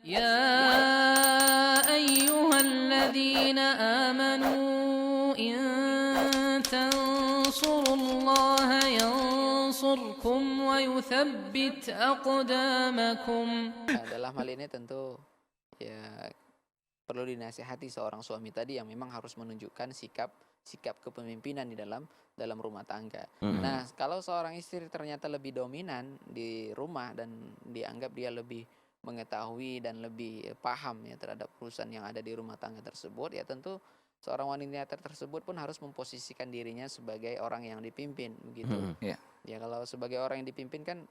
يا أيها الذين آمنوا إن تنصروا الله ينصركم ويثبت أقدامكم. Dalam hal ini tentu ya perlu dinasihati seorang suami tadi yang memang harus menunjukkan sikap kepemimpinan di dalam rumah tangga. Nah, kalau seorang istri ternyata lebih dominan di rumah dan dianggap dia lebih mengetahui dan lebih paham ya terhadap urusan yang ada di rumah tangga tersebut, ya tentu seorang wanita tersebut pun harus memposisikan dirinya sebagai orang yang dipimpin begitu. Ya. Ya kalau sebagai orang yang dipimpin kan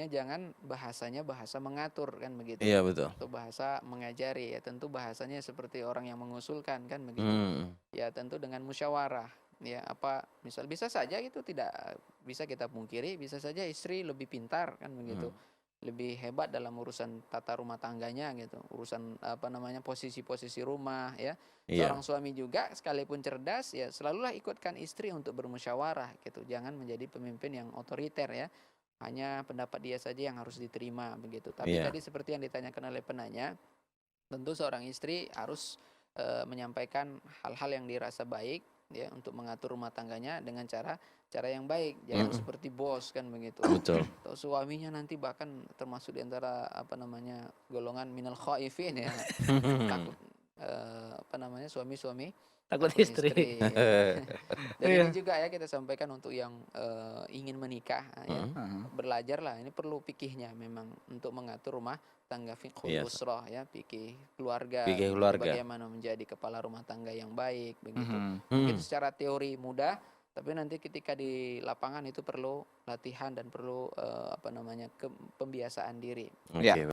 jangan bahasanya bahasa mengatur kan begitu. Iya, betul. Atau bahasa mengajari, ya tentu bahasanya seperti orang yang mengusulkan kan begitu. Ya tentu dengan musyawarah. Ya misal bisa saja itu tidak bisa kita pungkiri, bisa saja istri lebih pintar kan begitu. Lebih hebat dalam urusan tata rumah tangganya gitu, urusan posisi-posisi rumah ya. Iya. Seorang suami juga sekalipun cerdas ya selalulah ikutkan istri untuk bermusyawarah gitu. Jangan menjadi pemimpin yang otoriter ya. Hanya pendapat dia saja yang harus diterima begitu. Tapi Iya. tadi seperti yang ditanyakan oleh penanya, tentu seorang istri harus menyampaikan hal-hal yang dirasa baik ya untuk mengatur rumah tangganya dengan cara yang baik. Jangan seperti bos kan begitu. Betul. Atau suaminya nanti bahkan termasuk di antara golongan minal khaifin ya. Takut suami-suami Takut istri. Dan ini juga ya kita sampaikan untuk yang ingin menikah ya. Belajarlah, ini perlu fikihnya memang untuk mengatur rumah tangga, fiqhul usrah ya, fikih keluarga. Fikih keluarga. Bagaimana menjadi kepala rumah tangga yang baik begitu. Mungkin secara teori mudah, tapi nanti ketika di lapangan itu perlu latihan dan perlu pembiasaan diri. Oke.